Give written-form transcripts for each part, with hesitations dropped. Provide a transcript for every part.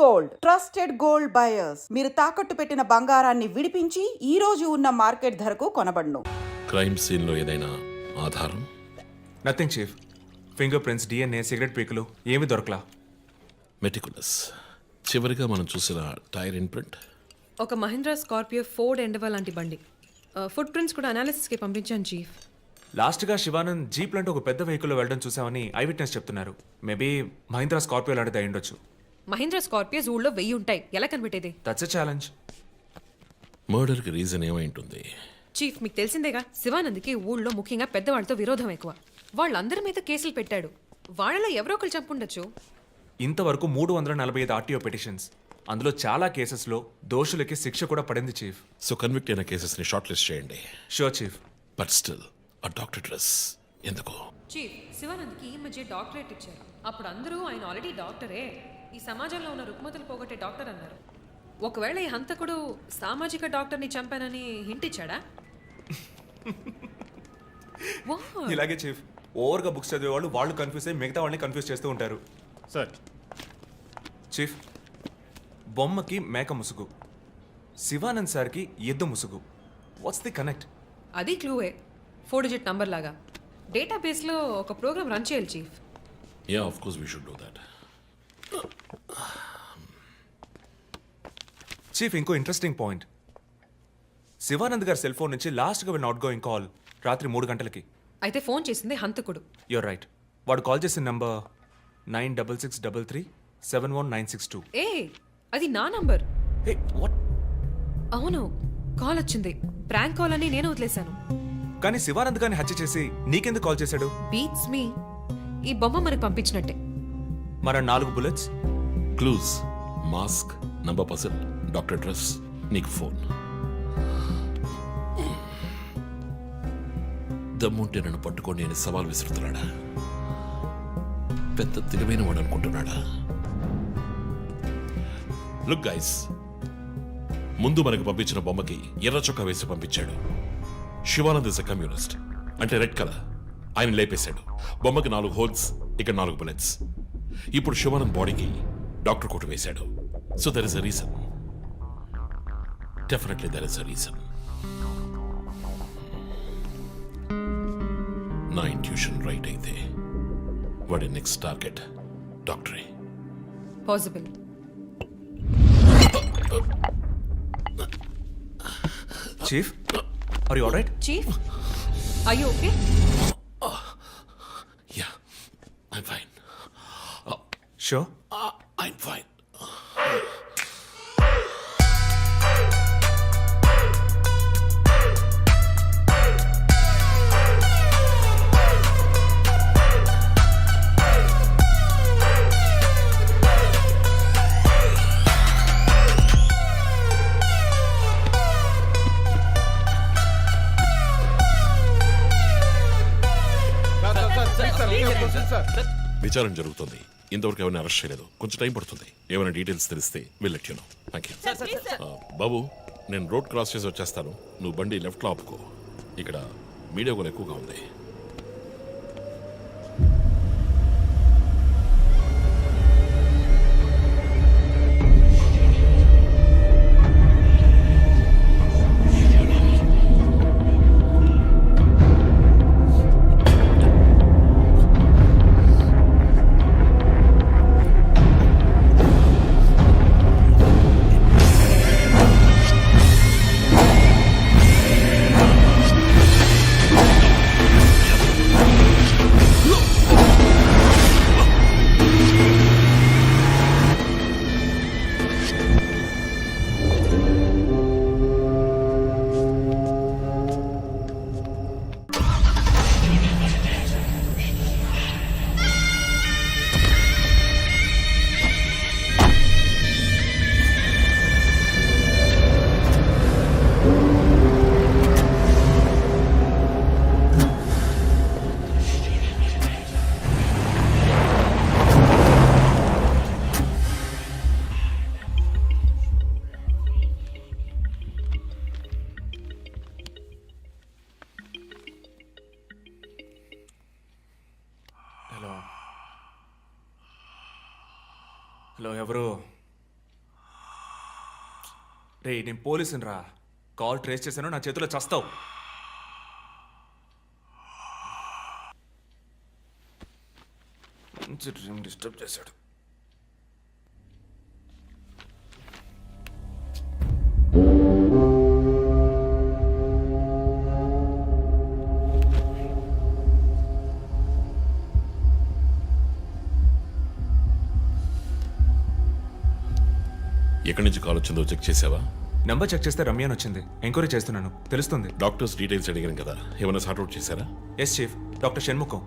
Gold trusted gold buyers మీరు తాకట్టు పెట్టిన బంగారాన్ని విడిపించి ఈ రోజు ఉన్న మార్కెట్ ధరకు కొనబడును. క్రైమ్ సీన్ లో ఏదైనా ఆధారం? Nothing chief. Finger prints, DNA, cigarette పీకులు ఏమి దొరకలా. మెటికులస్. చివరిగా మనం చూసిన టైర్ ఇన్ప్రింట్ ఒక మహీంద్రా స్కార్పియో ఫోర్డ్ ఎండవా లాంటి బండి. ఫుట్ ప్రింట్స్ కూడా అనాలిసిస్కి పంపించాను చీఫ్. లాస్ట్గా శివానంద్ జీప్ లాంటి ఒక పెద్ద వెహికల్లో వెళ్ళడం చూసామని ఐ విట్నెస్ చెప్తున్నారు. మేబీ మహీంద్రా స్కార్పియో లాంటిది అయి ఉండొచ్చు. మహీంద్రా స్కార్పియోస్ ఊళ్ళో 1000 ఉంటాయి, ఎలా కనిపెట్టేది? That's a challenge. మర్డర్ కి రీజన్ ఏమై ఉంటుంది? చీఫ్, మీకు తెలిసిందేగా, శివానంద్కి ఊళ్ళో ముఖ్యంగా పెద్దవాళ్ళతో విరోధం ఎక్కువ. వాళ్ళందరి మీద కేసులు పెట్టాడు. వాళ్ళలో ఎవరో ఒకరు చంపుండొచ్చు. ఇంతవరకు 345 ఆర్టీఓ పిటిషన్స్, అందులో చాలా కేసెస్లో దోషులకి శిక్ష కూడా పడింది చీఫ్. సో కన్విక్ట్ అయిన కేసెస్ ని షార్ట్ లిస్ట్ చేయండి. Sure chief. బట్ స్టిల్ ఆ డాక్టర్ డ్రెస్ ఎందుకు? చీఫ్, శివానంద్కి ఈ మధ్య డాక్టరేట్ ఇచ్చారు. అప్పుడు అందరూ ఆయన ఆల్రెడీ డాక్టరే, ఈ సమాజంలో ఉన్న రుగ్మతలు పోగొట్టే డాక్టర్ అన్నారు. ఒకవేళ ఈ హంతకుడు సామాజిక డాక్టర్ని చంపానని హింట్ ఇచ్చాడా? ఇలాగే చీఫ్, ఓవర్గా బుక్స్ చదివే వాళ్ళు కన్ఫ్యూజ్ అయ్యి మిగతా వాళ్ళని కన్ఫ్యూజ్ చేస్తూ ఉంటారు. సార్, చీఫ్, బొమ్మకి మేక ముసుగు, శివానంద్ సార్కి ఎద్దు ముసుగు. What's the connect? అది క్లూవే, 4 డిజిట్ నంబర్ లాగా. డేటాబేస్లో ఒక ప్రోగ్రామ్ రన్ చేయాలి chief. Yeah, of course we should do that. Chief, ఇంకో ఇంట్రెస్టింగ్ పాయింట్. శివానంద్ గారి సెల్ ఫోన్ నుంచి లాస్ట్గా విన్న అవుట్ గోయింగ్ కాల్ రాత్రి 3 గంటలకి. అయితే ఫోన్ చేసింది హంతకుడు. You're right. వాడు కాల్ చేసిన నంబర్ 9663371962. ఏ, అది నా నంబర్. Hey, what? అవును, కాల్ వచ్చింది. ప్రాంక్ కాల్ అని నేను వదిలేశాను. కానీ శివానంద్ గారిని హత్య చేసి నీకెందుకు కాల్ చేశాడు? బీట్స్ మీ. ఈ బొమ్మ మనకు పంపించినట్టే. మన 4 bullets, clues, mask, number person, doctor dress, నీకు ఫోన్. దమ్ముంటే నన్ను పట్టుకొని నేను సవాల్ విసురుతున్నాడా? పెద్ద తెలివైన వాడు అనుకుంటున్నాడా? లుక్ గైస్, ముందు మనకు పంపించిన బొమ్మకి ఎర్ర చొక్కా వేసి పంపించాడు. శివానంద్ ఇస్ అ కమ్యూనిస్ట్, అంటే రెడ్ కలర్. ఆయన లేపేశాడు. బొమ్మకి 4 హోల్స్, ఇక్కడ 4 బుల్లెట్స్. ఇప్పుడు శివానంద్ బాడీకి డాక్టర్ కోట్ వేశాడు. So there is a reason. Definitely there is a reason. నా ఇంట్యూషన్ రైట్ అయితే వాడి నెక్స్ట్ టార్గెట్ డాక్టరే. Possible. Chief, are you alright? Chief, are you okay? Yeah, I'm fine. Sure. I'm fine. విచారణ జరుగుతుంది. ఇంతవరకు ఎవరిని arrest చేయలేదు. కొంచెం టైం పడుతుంది. ఏమైనా డీటెయిల్స్ తెలిస్తే will let you know. Thank you. బాబు, నేను రోడ్ క్రాస్ చేసి వచ్చేస్తాను. నువ్వు బండి లెఫ్ట్లో ఆపుకో. ఇక్కడ మీడియా కూడా ఎక్కువగా ఉంది. హలో, ఎవరు? రే నేను పోలీసుని రా. కాల్ ట్రేస్ చేశాను, నా చేతిలో చస్తావు. మంచి డ్రీమ్ డిస్టర్బ్ చేశాడు. ఎక్కడి నుంచి కాల్ వచ్చిందో చెక్ చేసావా? నెంబర్ చెక్ చేస్తే రమ్య అని వచ్చింది. ఎంక్వైరీ చేస్తున్నాను, తెలుస్తుంది. డాక్టర్స్ డీటెయిల్స్ అడిగాను కదా, ఏమైనా సార్ట్అవుట్ చేశారా? Yes chief, doctor Shanmukham.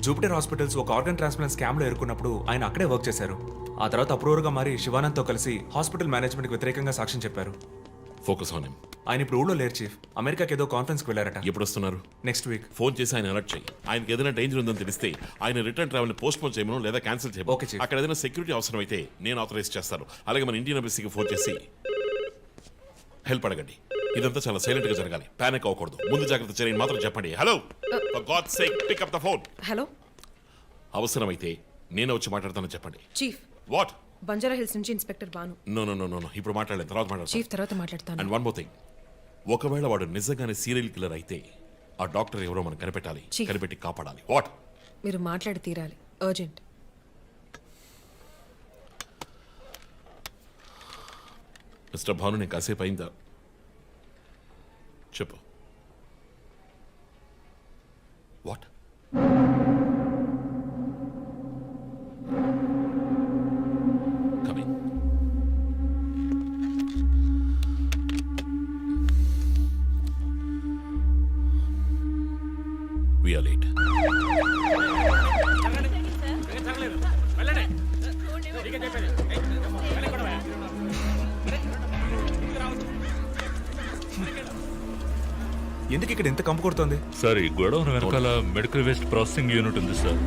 Jupiter hospitals ఒక ఆర్గన్ ట్రాన్స్ప్లాంట్ స్కామ్లో ఎరుకున్నప్పుడు ఆయన అక్కడే వర్క్ చేశారు. ఆ తర్వాత అప్రూవర్గా మారి శివానంద్తో కలిసి హాస్పిటల్ మేనేజ్మెంట్కి వ్యతిరేకంగా సాక్ష్యం చెప్పారు. Focus on him. ఆయన ఇప్పుడు ఊళ్ళో లేరు చీఫ్, అమెరికాకి ఏదో కాన్ఫరెన్స్కి వెళ్ళారట. ఎప్పుడు వస్తున్నారు? Next week. ఫోన్ చేసి ఆయన అలర్ట్ చేయి. ఆయనకి ఏదైనా డేంజర్ ఉందని తెలిస్తే ఆయన రిటర్న్ ట్రావెల్ పోస్ట్ పోన్ చేయమను లేదా క్యాన్సిల్ చేయమను. Okay, chief. అక్కడ ఏదైనా సెక్యూరిటీ అవసరం అయితే నేను ఆథరైజ్ చేస్తాను. అలాగే మన ఇండియన్ ఎంబసీకి ఫోన్ చేసి హెల్ప్ అడగండి. ఇదంతా చాలా సైలెంట్ గా జరగాలి, పానిక్ అవ్వకూడదు. ముందు జాగ్రత్త చర్యని మాత్రం చెప్పండి. Hello, for god's sake pick up the phone. Hello అవసరమైతే నేను వచ్చి మాట్లాడతానని చెప్పండి. Chief, what? బంజారా హిల్స్ నుంచి inspector Banu. No no no no no, ఇప్పుడు మాట్లాడలేదు, తర్వాత మాట్లాడతాను. చీఫ్ తర్వాత మాట్లాడతాను. అండ్ వన్ మోర్ థింగ్, ఒకవేళ వాడు నిజంగానే సీరియల్ కిల్లర్ అయితే ఆ డాక్టర్ ఎవరో మనం కనిపెట్టాలి, Chief. కనిపెట్టి కాపాడాలి. వాట్? మీరు మాట్లాడి తీరాలి, అర్జెంట్. మిస్టర్ భాను, నేను కాసేపు అయిందా? చెప్పు. What? Coming. We are late. ఎందుకు ఇక్కడ ఎంత కంపు కొడుతోంది? సార్ ఈ గొడవన వెనకాల మెడికల్ వేస్ట్ ప్రాసెసింగ్ యూనిట్ ఉంది సార్.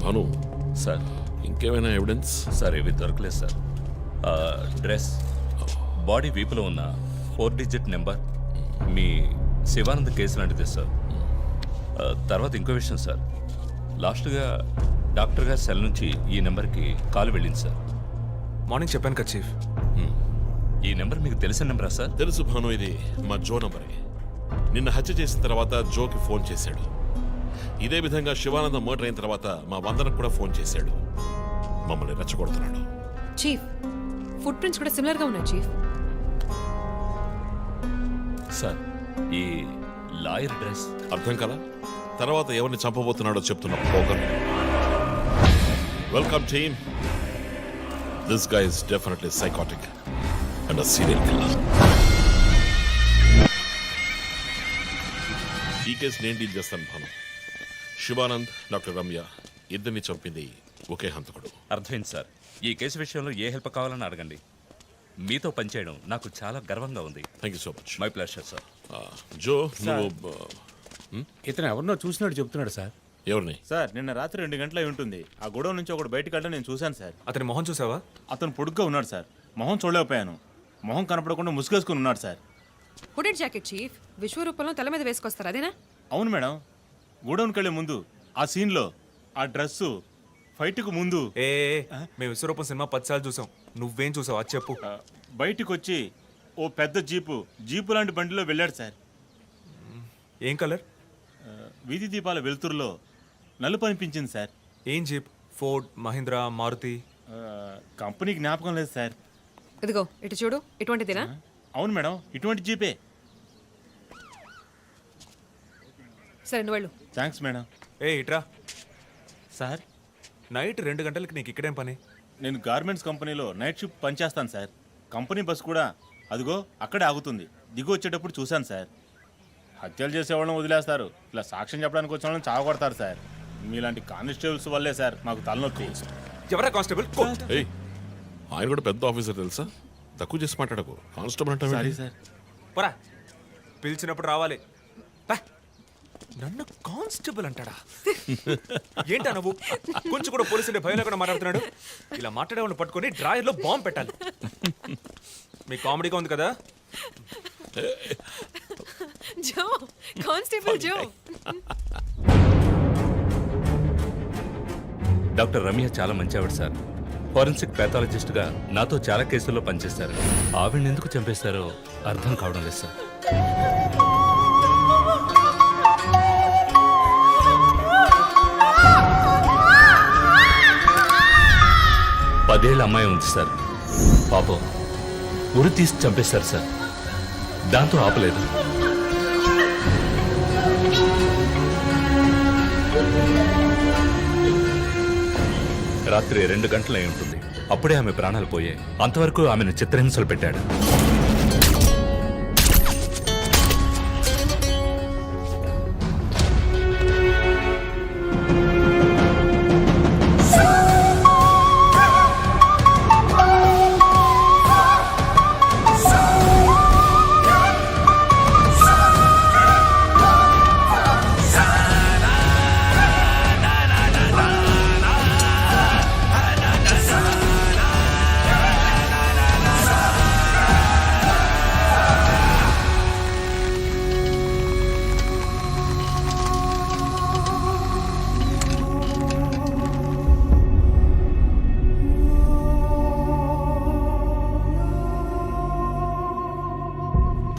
భాను, సార్ ఇంకేమైనా ఎవిడెన్స్? సార్ ఇవి దొరకలేదు సార్. డ్రెస్, బాడీ వీపులో ఉన్న 4 డిజిట్ నెంబర్ మీ శివానంద్ కేసు లాంటిది సార్. తర్వాత ఇంకో విషయం సార్, లాస్ట్గా డాక్టర్ గారి సెల్ నుంచి ఈ నెంబర్కి కాల్ వెళ్ళింది సార్. మార్నింగ్ చెప్పాను కదా చీఫ్. ఈ నెంబర్ మీకు తెలిసిన నెంబరా సార్? తెలుసు భాను, ఇది మా జో నంబరే. నిన్న హత్య చేసిన తర్వాత జోకి ఫోన్ చేశాడు. ఇదే విధంగా శివానందం మర్డర్ అయిన తర్వాత మా వందనకు కూడా ఫోన్ చేశాడు. మమ్మల్ని రెచ్చగొడుతున్నాడు. చీఫ్, ఫుట్ ప్రింట్స్ కూడా సిమిలర్ గా ఉన్నాయి చీఫ్. సార్ ఈ లాయర్ డ్రెస్ అర్థం కదా? తర్వాత ఎవరిని చంపబోతున్నాడో చెప్తున్న poker. Welcome team. This guy is definitely psychotic and a serial killer. ఈ కేసు నేను డీల్ చేస్తాను భాను. శివానంద్, డాక్టర్ రమ్య ఇద్దరిని చంపింది ఒకే హంతకుడు. అర్థమైంది సార్. ఈ కేసు విషయంలో ఏ హెల్ప్ కావాలని అడగండి. మీతో పనిచేయడం నాకు చాలా గర్వంగా ఉంది. Thank you so much. My pleasure sir. జో, నువ్వు ఇతను ఎవరినో చూసినట్టు చెప్తున్నాడు సార్. ఎవరిని? సార్ నిన్న రాత్రి 2 గంటలై ఉంటుంది. ఆ గొడవ నుంచి ఒకటి బయటకు వెళ్ళడం నేను చూశాను సార్. అతని మొహం చూసావా? అతను పొడుగ్గా ఉన్నాడు సార్. మొహం చూడలేకపోయాను. మొహం కనపడకుండా ముసుగేసుకుని ఉన్నాడు సార్. హుడెడ్ జాకెట్ చీఫ్, విశ్వరూపంలో తల మీద వేసుకొస్తారు అదేనా? అవును మేడం. గోడౌన్కి వెళ్ళే ముందు ఆ సీన్లో ఆ డ్రెస్సు ఫైట్కు ముందు ఏ మేము విశ్వరూపం సినిమా 10 సార్లు చూసాం. నువ్వేం చూసావు అది చెప్పు. బయటికి వచ్చి ఓ పెద్ద జీపు లాంటి బండిలో వెళ్ళాడు సార్. ఏం కలర్? వీధి దీపాల వెలుతురులో నలుపు అనిపించింది సార్. ఏం jeep? Ford, Mahindra, Maruti? Company జ్ఞాపకం లేదు సార్. ఇదిగో ఇటు చూడు, ఇటువంటిదేనా? అవును మేడం, ఇటువంటి జీపే. సరే నువ్వు వెళ్ళు. Thanks madam. ఏ ఇట్రా. సార్ నైట్ 2 గంటలకి నీకు ఇక్కడేం పని? నేను గార్మెంట్స్ కంపెనీలో నైట్ షిఫ్ట్ పనిచేస్తాను సార్. కంపెనీ బస్ కూడా అదిగో అక్కడే ఆగుతుంది. దిగు వచ్చేటప్పుడు చూశాను సార్. హత్యలు చేసేవాళ్ళని వదిలేస్తారు, ఇలా సాక్ష్యం చెప్పడానికి వచ్చిన వాళ్ళని చావగొడతారు సార్. మీలాంటి కానిస్టేబుల్స్ వల్లే సార్ మాకు తలనొప్పి. ఎవరా కానిస్టేబుల్? ఏయ్, ఆయన కూడా పెద్ద ఆఫీసర్ తెలుసా? తక్కువ చేసి మాట్లాడకు. కానిస్టేబుల్ అంటే సార్ పోరా, పిలిచినప్పుడు రావాలి. పా. నన్ను కానిస్టేబుల్ అంటాడా? ఏంటా నువ్వు కొంచెం కూడా పోలీసుంటే భయం లేకుండా మాట్లాడుతున్నాడు? ఇలా మాట్లాడేవాళ్ళని పట్టుకొని డ్రాయర్లో బాంబు పెట్టాలి. మీ కామెడీగా ఉంది కదా? జో, కానిస్టేబుల్ జో. డాక్టర్ రమ్య చాలా మంచి ఆవిడ సార్. ఫోరెన్సిక్ ప్యాథాలజిస్ట్గా నాతో చాలా కేసుల్లో పనిచేశారు. ఆవిడని ఎందుకు చంపేశారో అర్థం కావడం లేదు సార్. పదేళ్ళ అమ్మాయి ఉంది సార్. పాపం ఉరి తీసి చంపేశారు సార్. దాంతో ఆపలేదు. రాత్రి 2 గంటలు అయి ఉంటుంది. అప్పుడే ఆమె ప్రాణాలు పోయాయి. అంతవరకు ఆమెను చిత్రహింసలు పెట్టాడు.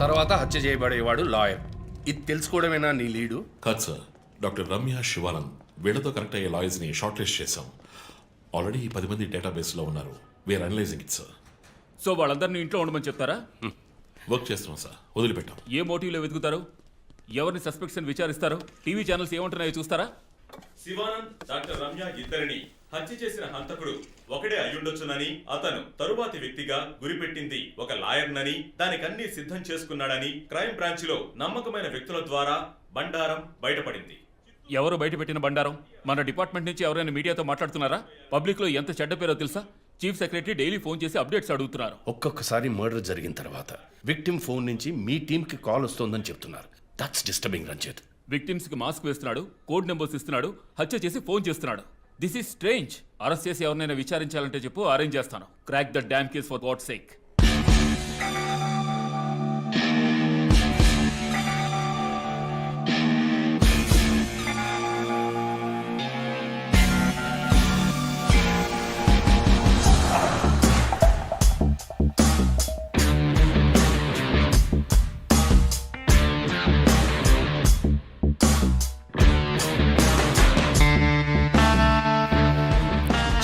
తర్వాత హత్య చేయబడేవాడు లాయర్. ఇది తెలుసుకోవడమేనా నీ లీడు? కాదు సార్, డాక్టర్ రమ్య, శివానంద్ వీళ్ళతో కనెక్ట్ అయ్యే లాయర్స్ని షార్ట్ లిస్ట్ చేశాం. ఆల్రెడీ 10 మంది డేటాబేస్లో ఉన్నారు. We are analysing it sir. So వాళ్ళందరినీ ఇంట్లో ఉండమని చెప్తారా? వర్క్ చేస్తున్నాం సార్, వదిలిపెట్టాం. ఏ మోటివ్లో వెతుకుతారు? ఎవరిని సస్పెక్ట్స్ అని విచారిస్తారు? టీవీ ఛానల్స్ ఏమంటున్నాయో చూస్తారా? శివానంద్, డాక్టర్ రమ్య ఇద్దరిని హత్య చేసిన హంతకుడు ఒకడే అయ్యుండొచ్చునని, అతను తరువాతి వ్యక్తిగా గురిపెట్టింది ఒక లాయర్నని, దానికన్నీ సిద్ధం చేసుకున్నాడని క్రైమ్ బ్రాంచ్ లో నమ్మకమైన వ్యక్తుల ద్వారా బండారం బయటపడింది. ఎవరు బయటపెట్టిన బండారం? మన డిపార్ట్మెంట్ నుంచి ఎవరైనా మీడియాతో మాట్లాడుతున్నారా? పబ్లిక్ లో ఎంత చెడ్డ పేరో తెలుసా? చీఫ్ సెక్రటరీ డైలీ ఫోన్ చేసి అప్డేట్స్ అడుగుతున్నారు. ఒక్కొక్కసారి మర్డర్ జరిగిన తర్వాత విక్టిమ్ ఫోన్ నుంచి మీ టీంకి కాల్ వస్తోందని చెప్తున్నారు. That's disturbing Ranjith. విక్టిమ్స్ కి మాస్క్ వేస్తున్నాడు, కోడ్ నెంబర్స్ ఇస్తున్నాడు, హత్య చేసి ఫోన్ చేస్తున్నాడు. This is strange. అరెస్ట్ చేసి ఎవరినైనా విచారించాలంటే చెప్పు, అరేంజ్ చేస్తాను. Crack the damn case for what sake.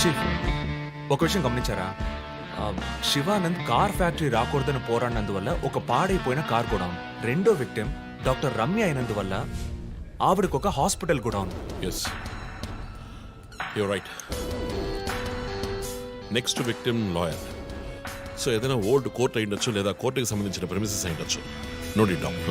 చీఫ్, ఒక విషయం గమనించారా? శివానంద్ కార్ ఫ్యాక్టరీ రాకూడదని పోరాడినందువల్ల ఒక పాడైపోయిన కార్ గోడౌన్. రెండో విక్టిమ్ డాక్టర్ రమ్య అయినందువల్ల ఆవిడకు ఒక hospital godown. Yes, you're right. Next victim lawyer. So ఏదైనా ఓల్డ్ కోర్ట్ అయి ఉండొచ్చు, లేదా కోర్టుకి సంబంధించిన ప్రెమిసెస్ అయి ఉండొచ్చు. Note it down.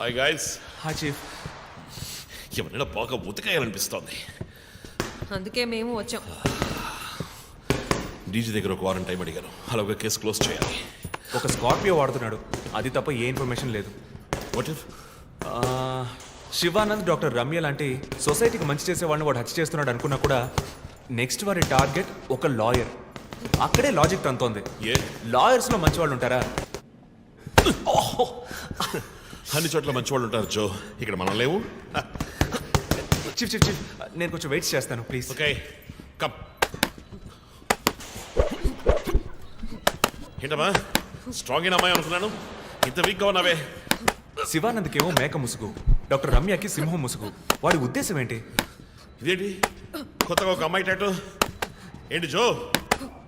Hi guys. Hi chief. ఎవరైనా బాగా ఉతకాయాలనిపిస్తోంది. అందుకే మేము వచ్చాం. డీజీ దగ్గర ఒక వారం టైం అడిగాను. అలా ఒక కేసు క్లోజ్ చేయాలి. ఒక స్కార్పియో వాడుతున్నాడు, అది తప్ప ఏ ఇన్ఫర్మేషన్ లేదు. What if Shivanand doctor Ramya లాంటి సొసైటీకి మంచి చేసే వాళ్ళని వాడు హత్య చేస్తున్నాడు అనుకున్నా కూడా నెక్స్ట్ వారి టార్గెట్ ఒక లాయర్. అక్కడే లాజిక్ తంతోంది. ఏ లాయర్స్లో మంచి వాళ్ళు ఉంటారా? అన్ని చోట్ల మంచి వాళ్ళు ఉంటారు జో, ఇక్కడ మనం లేవు. చీఫ్ చీఫ్ చీఫ్, నేను కొంచెం వెయిట్ చేస్తాను ప్లీజ్. Okay, come. ఏంటమ్మా, స్ట్రాంగ్ అయిన అమ్మాయి అనుకున్నాను, ఇంత వీక్గా ఉన్నావే. శివానంద్కేమో మేక ముసుగు, డాక్టర్ రమ్యకి సింహం ముసుగు. వాడి ఉద్దేశం ఏంటి? ఇదేంటి కొత్తగా ఒక అమ్మాయి టాటూ? ఏంటి జో,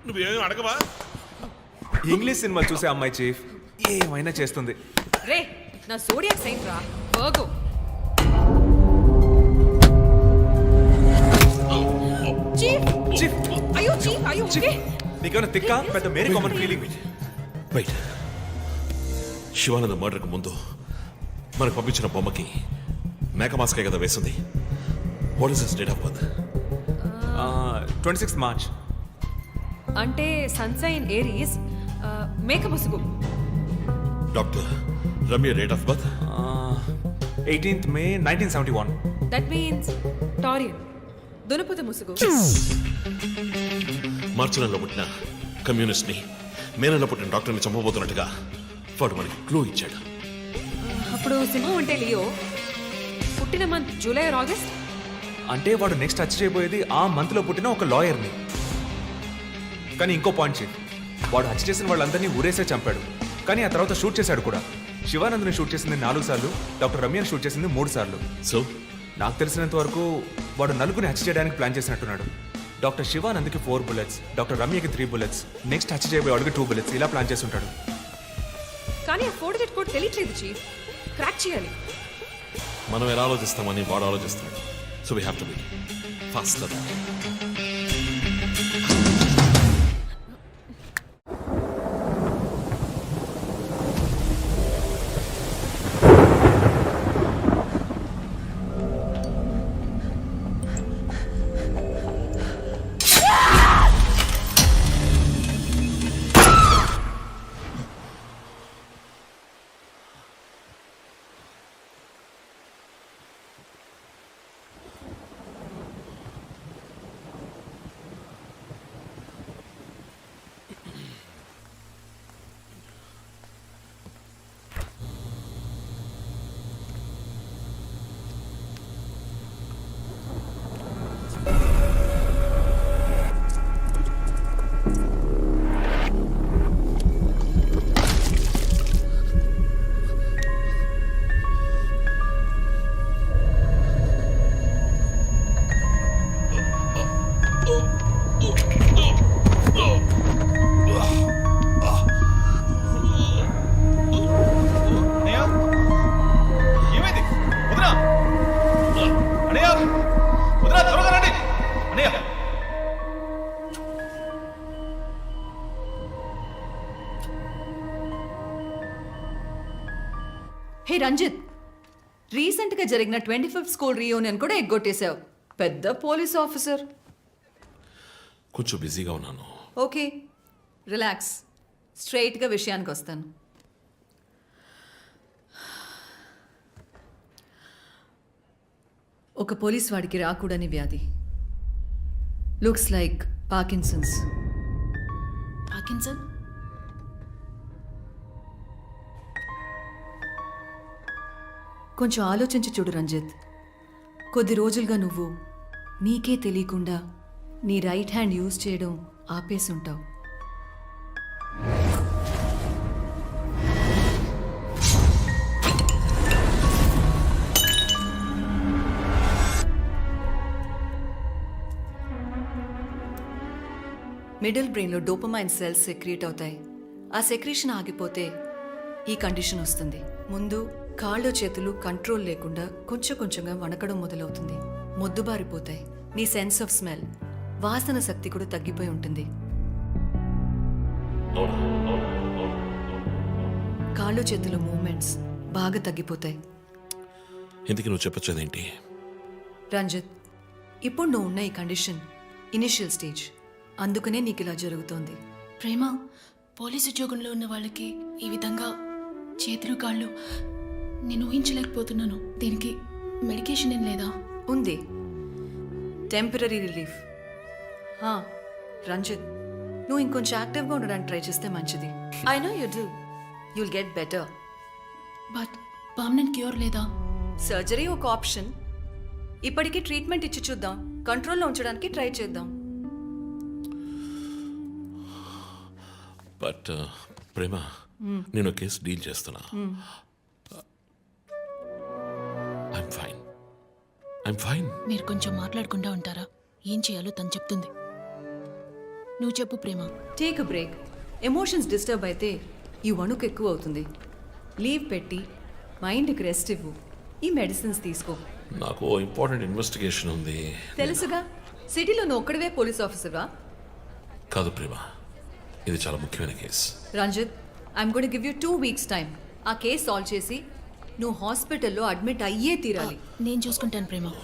నువ్వేమీ అడగవా? ఇంగ్లీష్ సినిమా చూసే అమ్మాయి చీఫ్, ఏమైనా చేస్తుంది. రే, నా సోడియాక్ సైన్ రా వర్గో. నీకేమైనా తిక్క పెద్ద మేరీ కామన్ ఫీలింగ్. వెయిట్, శివానంద మర్డర్కి ముందు మనకు పంపించిన బొమ్మకి మేక మాస్కే కదా వేసింది. What is his date of birth? 26 March. అంటే సన్సైన్ ఏరీస్, మేక ముసుగు. Doctor Ramya date of birth? 18th May 1971. That means Taurean, దునపుత ముసుగు. మార్చి నెలలో పుట్టిన కమ్యూనిస్ట్ని మే నెలలో పుట్టిన డాక్టర్ని చంపబోతున్నట్టుగా వాడు మనకి క్లూ ఇచ్చాడు. అప్పుడు సింహం అంటే లియో, పుట్టిన మంత్ జూలై ఆర్ ఆగస్ట్. అంటే వాడు నెక్స్ట్ టచ్ చేయబోయేది ఆ మంత్లో పుట్టిన ఒక లాయర్ని. కానీ ఇంకో పాయింట్ చేయి, వాడు హత్య చేసిన వాళ్ళందరినీ ఊరేసే చంపాడు. కానీ ఆ తర్వాత షూట్ చేశాడు కూడా. శివానంద్ని షూట్ చేసింది 4 సార్లు, డాక్టర్ రమ్యని షూట్ చేసింది 3 సార్లు. సో నాకు తెలిసినంత వరకు వాడు నలుగురిని హత్య చేయడానికి ప్లాన్ చేసినట్టున్నాడు. డాక్టర్ శివానంద్కి 4 bullets, డాక్టర్ రమ్యకి 3 bullets, నెక్స్ట్ హత్య చేయబోయేవాడికి 2 bullets, ఇలా ప్లాన్ చేసి ఉంటాడు. కానీ ఆ 4 digit కోడ్ తెలియట్లేదు చీఫ్. క్రాక్ చేయాలి. మనం ఎలా ఆలోచిస్తామని వాడు ఆలోచిస్తున్నాడు. So we have to be faster. Hey Ranjith, రీసెంట్గా జరిగిన 25th స్కూల్ రీయూనియన్ కూడా ఎగ్గొట్టేశావు. పెద్ద పోలీస్ ఆఫీసర్. కొంచెం బిజీగా ఉన్నాను. Okay, relax. స్ట్రైట్గా విషయానికి వస్తాను. ఒక పోలీస్ వాడికి రాకూడని వ్యాధి. Looks like Parkinson's. పార్కిన్సన్? కొంచెం ఆలోచించి చూడు రంజిత్. కొద్ది రోజులుగా నువ్వు నీకే తెలియకుండా నీ రైట్ హ్యాండ్ యూజ్ చేయడం ఆపేసి ఉంటావు. మిడిల్ బ్రెయిన్లో డోపమైన్ సెల్స్ సెక్రీట్ అవుతాయి. ఆ సెక్రీషన్ ఆగిపోతే ఈ కండిషన్ వస్తుంది. ముందు కాళ్ళు చేతులు కంట్రోల్ లేకుండా కొంచెం కొంచెంగా వణకడం మొదలవుతుంది. మొద్దుబారిపోతాయి. నీ సెన్స్ ఆఫ్ స్మెల్, వాసన శక్తి కూడా తగ్గిపోయి ఉంటుంది. కాళ్ళు చేతుల మూమెంట్స్ బాగా తగ్గిపోతాయి. ఇందుకు నువ్వు చెప్పొచ్చేదేంటి? రంజిత్, ఇప్పుడు నువ్వు ఉన్న ఈ కండిషన్ ఇనిషియల్ స్టేజ్. అందుకనే నీకు ఇలా జరుగుతోంది. ప్రేమ, పోలీసు ఉద్యోగంలో ఉన్న వాళ్ళకి ఈ విధంగా చేతులు కాళ్ళు నేను ఊహించలేకపోతున్నాను. దీనికి మెడికేషన్ ఏం లేదా? ఉంది, టెంపరీ రిలీఫ్. రంజిత్, నువ్వు ఇంకొంచెం యాక్టివ్గా ఉండడానికి ట్రై చేస్తే మంచిది. I know you do. You'll get better. But permanent cure లేదా? సర్జరీ ఒక ఆప్షన్. ఇప్పటికీ ట్రీట్మెంట్ ఇచ్చి చూద్దాం. కంట్రోల్లో ఉంచడానికి ట్రై చేద్దాం. బట్ ప్రేమ, నేను కేసు డీల్ చేస్తున్నా. I'm fine. మీరు కొంచెం మాట్లాడకుండా ఉంటారా? ఏం చేయాలో తను చెప్తుంది. నువ్వు చెప్పు Prema. Take a break. Emotions disturb అయితే ఈ వణుకు ఎక్కువ అవుతుంది. లీవ్ పెట్టి మైండ్కి రెస్ట్ ఇవ్వు. ఈ మెడిసిన్స్ తీసుకో. నాకు ఇంపార్టెంట్ ఇన్వెస్టిగేషన్ ఉంది. తెలుసుగా, సిటీలో నువ్వు ఒక్కడివే పోలీస్ ఆఫీసర్వా? కాదు ప్రేమ, ఇది చాలా ముఖ్యమైన case. Ranjith, I'm gonna give you 2 weeks time. ఆ కేసు సాల్వ్ చేసి నువ్వు హాస్పిటల్లో అడ్మిట్ అయ్యే తీరాలి. నేను చూసుకుంటాను ప్రేమ.